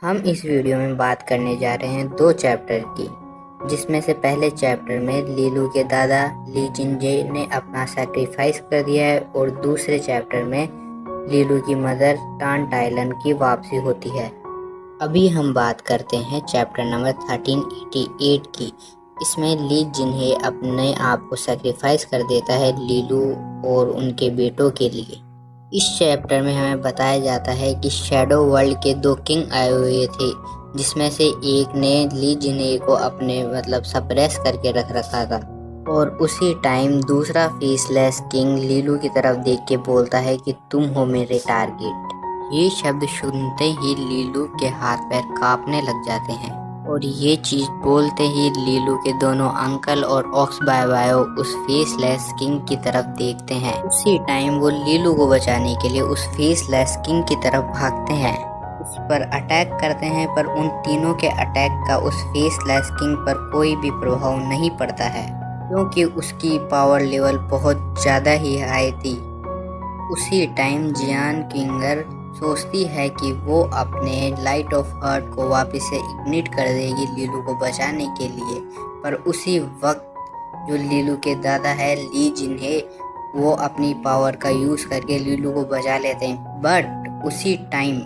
हम इस वीडियो में बात करने जा रहे हैं 2 चैप्टर की, जिसमें से पहले चैप्टर में लीलू के दादा ली जिनजे ने अपना सैक्रिफाइस कर दिया है और दूसरे चैप्टर में लीलू की मदर टान टाइलन की वापसी होती है। अभी हम बात करते हैं चैप्टर नंबर 1388 की। इसमें ली जिन्हे अपने आप को सैक्रिफाइस कर देता है लीलू और उनके बेटों के लिए। इस चैप्टर में हमें बताया जाता है कि शैडो वर्ल्ड के 2 किंग आए हुए थे, जिसमें से एक ने ली जिन्हे को अपने सप्रेस करके रख रखा था और उसी टाइम दूसरा फेसलेस किंग लीलू की तरफ देख के बोलता है कि तुम हो मेरे टारगेट। ये शब्द सुनते ही लीलू के हाथ पैर कांपने लग जाते हैं और ये चीज बोलते ही लीलू के दोनों अंकल और ऑक्स बायो उस फेसलेस किंग की तरफ देखते हैं। उसी टाइम वो लीलू को बचाने के लिए उस फेसलेस किंग की तरफ भागते हैं, उस पर अटैक करते हैं, पर उन तीनों के अटैक का उस फेसलेस किंग पर कोई भी प्रभाव नहीं पड़ता है, क्योंकि उसकी पावर लेवल बहुत ज़्यादा ही हाई थी। उसी टाइम जियान किंगर सोचती है कि वो अपने लाइट ऑफ हार्ट को वापस से इग्निट कर देगी लीलू को बचाने के लिए, पर उसी वक्त जो लीलू के दादा है ली जिन्हे वो अपनी पावर का यूज़ करके लीलू को बचा लेते हैं। बट उसी टाइम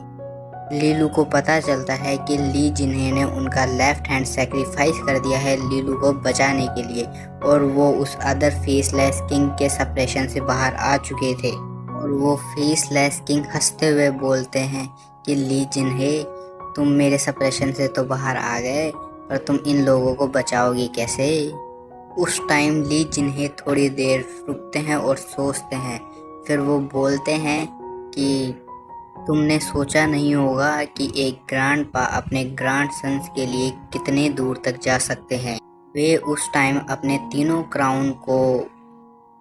लीलू को पता चलता है कि ली जिन्हे ने उनका लेफ्ट हैंड सेक्रीफाइस कर दिया है लीलू को बचाने के लिए और वो उस अदर फेसलेस किंग के सप्रेशन से बाहर आ चुके थे। और वो फेसलेस किंग हंसते हुए बोलते हैं कि ली जिन्हे तुम मेरे सप्रेशन से तो बाहर आ गए, पर तुम इन लोगों को बचाओगे कैसे। उस टाइम ली जिन्हे थोड़ी देर रुकते हैं और सोचते हैं, फिर वो बोलते हैं कि तुमने सोचा नहीं होगा कि एक ग्रैंडपा अपने ग्रैंड सन्स के लिए कितने दूर तक जा सकते हैं। वे उस टाइम अपने तीनों क्राउन को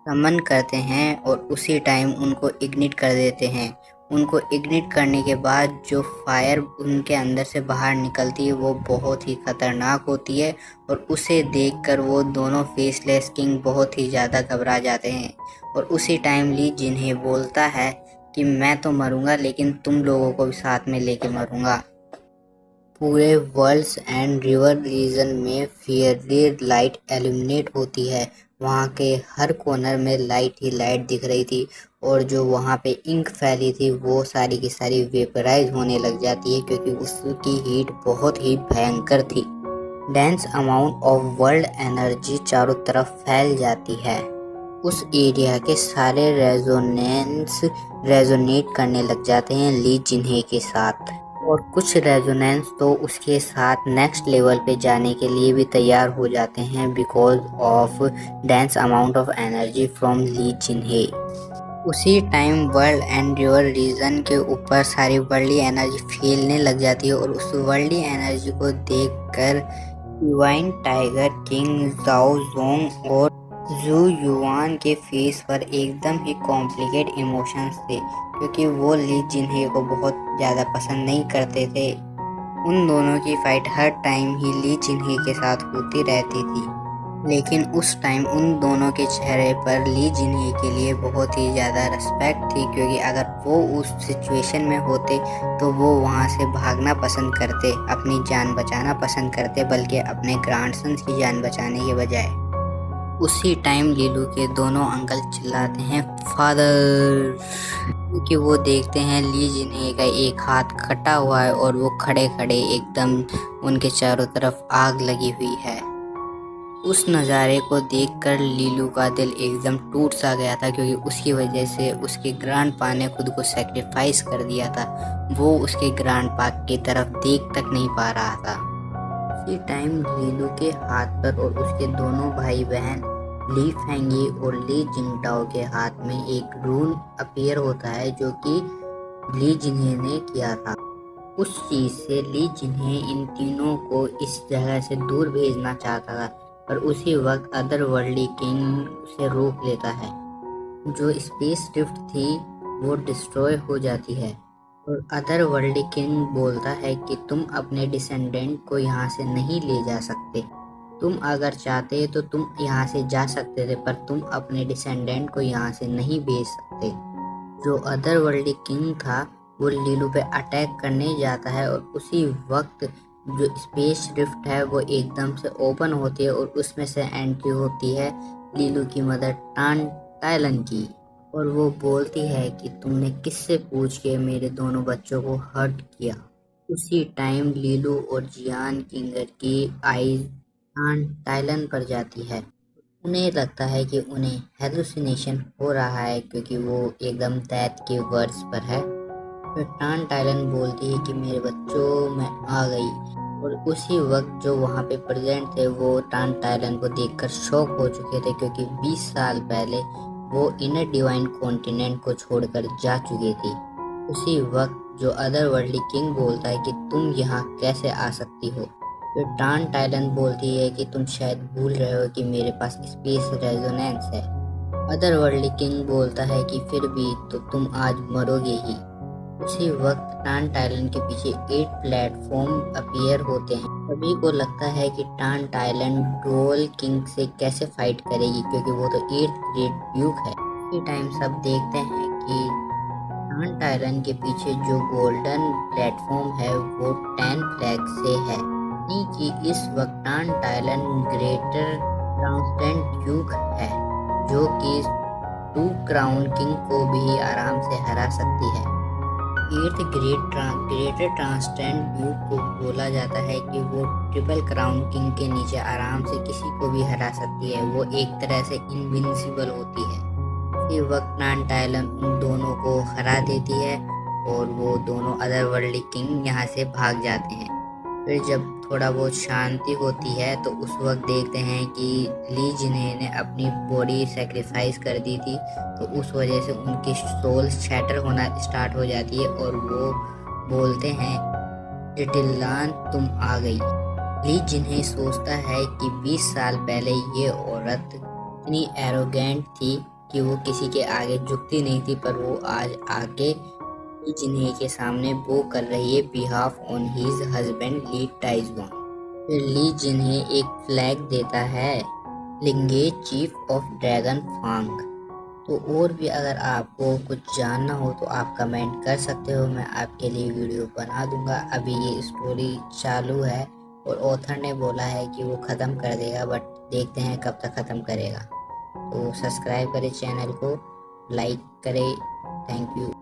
समन करते हैं और उसी टाइम उनको इग्निट कर देते हैं। उनको इग्निट करने के बाद जो फायर उनके अंदर से बाहर निकलती है वो बहुत ही खतरनाक होती है और उसे देखकर वो दोनों फेसलेस किंग बहुत ही ज़्यादा घबरा जाते हैं। और उसी टाइम ली जिन्हे बोलता है कि मैं तो मरूंगा, लेकिन तुम लोगों को भी साथ में लेके मरूंगा। पूरे वर्ल्ड्स एंड रिवर रीजन में फियरली लाइट एल्यूमिनेट होती है। वहाँ के हर कॉर्नर में लाइट ही लाइट दिख रही थी और जो वहाँ पे इंक फैली थी वो सारी की सारी वेपराइज होने लग जाती है, क्योंकि उसकी हीट बहुत ही भयंकर थी। Dense amount of world energy चारों तरफ फैल जाती है। उस एरिया के सारे रेजोनेट करने लग जाते हैं ली जिन्हे के साथ, और कुछ रेजोनेंस तो उसके साथ नेक्स्ट लेवल पे जाने के लिए भी तैयार हो जाते हैं because of dense amount of energy from ली जिन्हे। उसी time world and river region के ऊपर सारी वर्ल्डली एनर्जी फैलने लग जाती है और उस वर्ल्डली एनर्जी को देखकर डिवाइन टाइगर किंग जाओ जोंग और जू युआन के फेस पर एकदम ही कॉम्प्लिकेट इमोशंस थे, क्योंकि वो ली जिन्हे को बहुत ज़्यादा पसंद नहीं करते थे। उन दोनों की फाइट हर टाइम ही ली जिन्हे के साथ होती रहती थी, लेकिन उस टाइम उन दोनों के चेहरे पर ली जिन्हे के लिए बहुत ही ज़्यादा रिस्पेक्ट थी, क्योंकि अगर वो उस सिचुएशन में होते तो वो वहाँ से भागना पसंद करते, अपनी जान बचाना पसंद करते, बल्कि अपने ग्रैंडसन्स की जान बचाने के बजाय। उसी टाइम लीलू के दोनों अंकल चिल्लाते हैं फादर, क्योंकि वो देखते हैं ली जिन्हे का एक हाथ कटा हुआ है और वो खड़े खड़े एकदम उनके चारों तरफ आग लगी हुई है। उस नज़ारे को देखकर लीलू का दिल एकदम टूट सा गया था, क्योंकि उसकी वजह से उसके ग्रैंडपा ने खुद को सेक्रीफाइस कर दिया था। वो उसके ग्रैंडपा की तरफ देख तक नहीं पा रहा था। उसी टाइम लीलू के हाथ पर और उसके दोनों भाई बहन ली फेंगी और ली जिंगटाओ के हाथ में एक रून अपीयर होता है, जो कि ली जिन्हे ने किया था। उस चीज से ली जिन्हे इन तीनों को इस जगह से दूर भेजना चाहता था, पर उसी वक्त अदर वर्ल्डली किंग उसे रोक लेता है। जो स्पेस रिफ्ट थी वो डिस्ट्रॉय हो जाती है और अदर वर्ल्डली किंग बोलता है कि तुम अपने डिसेंडेंट को यहाँ से नहीं ले जा सकते। तुम अगर चाहते तो तुम यहाँ से जा सकते थे, पर तुम अपने डिसेंडेंट को यहाँ से नहीं भेज सकते। जो अदर वर्ल्डली किंग था वो लीलू पे अटैक करने जाता है और उसी वक्त जो स्पेस रिफ्ट है वो एकदम से ओपन होती है और उसमें से एंट्री होती है लीलू की मदर टान टाइलन की। और वो बोलती है कि तुमने किससे पूछ के मेरे दोनों बच्चों को हर्ट किया। उसी टाइम लीलू और जियान किंगर की आईज टान टाइलन पर जाती है। उन्हें लगता है कि उन्हें हेलुसिनेशन हो रहा है क्योंकि वो एकदम दैट के वर्ड्स पर है। फिर टान टाइलन बोलती है कि मेरे बच्चों मैं आ गई। और उसी वक्त जो वहाँ पे प्रेजेंट थे वो टान टाइलन को देखकर शॉक हो चुके थे क्योंकि 20 साल पहले वो इनर डिवाइन कॉन्टिनेंट को छोड़कर जा चुकी थी। उसी वक्त जो अदर वर्ल्डली किंग बोलता है कि तुम यहाँ कैसे आ सकती हो। फिर टान टाइलन बोलती है कि तुम शायद भूल रहे हो कि मेरे पास स्पेस रेजोनेंस है। अदर वर्ल्डली किंग बोलता है कि फिर भी तो तुम आज मरोगे ही। उसी वक्त टान टाइलन के पीछे 8 प्लेटफॉर्म अपीयर होते हैं। सभी को लगता है कि टान टाइलन डोल किंग से कैसे फाइट करेगी क्योंकि वो तो 8th ग्रेड ड्यूक है। इसी टाइम सब देखते हैं कि टान टाइलन के पीछे जो गोल्डन प्लेटफॉर्म है वो 10 फ्लैग से है, यानी कि इस वक्त टान टाइलन ग्रेटर ट्रांसडेंट ड्यूक है जो कि 2 क्राउन किंग को भी आराम से हरा सकती है। ग्रेटर ट्रांसडेंट ड्यूक को बोला जाता है कि वो ट्रिपल क्राउन किंग के नीचे आराम से किसी को भी हरा सकती है। वो एक तरह से इनविंसिबल होती है। इसी वक्त टान टाइलन उन दोनों को हरा देती है और वो दोनों अदर वर्ल्ड किंग यहाँ से भाग जाते हैं। फिर जब थोड़ा बहुत शांति होती है तो उस वक्त देखते हैं कि ली जिन्हे ने अपनी बॉडी सेक्रीफाइस कर दी थी तो उस वजह से उनकी सोल शैटर होना स्टार्ट हो जाती है और वो बोलते हैं टिल्लान तुम आ गई। ली जिन्हें सोचता है कि 20 साल पहले ये औरत इतनी एरोगेंट थी कि वो किसी के आगे झुकती नहीं थी, पर वो आज आके ली जिन्हे के सामने वो कर रही है बिहाफ ऑन हिज हस्बैंड ली टाइजवन। फिर ली जिन्हे एक फ्लैग देता है लिंगे चीफ ऑफ ड्रैगन फांग। तो और भी अगर आपको कुछ जानना हो तो आप कमेंट कर सकते हो, मैं आपके लिए वीडियो बना दूंगा। अभी ये स्टोरी चालू है और ऑथर ने बोला है कि वो ख़त्म कर देगा, बट देखते हैं कब तक ख़त्म करेगा। तो सब्सक्राइब करें चैनल को, लाइक करें। Thank you.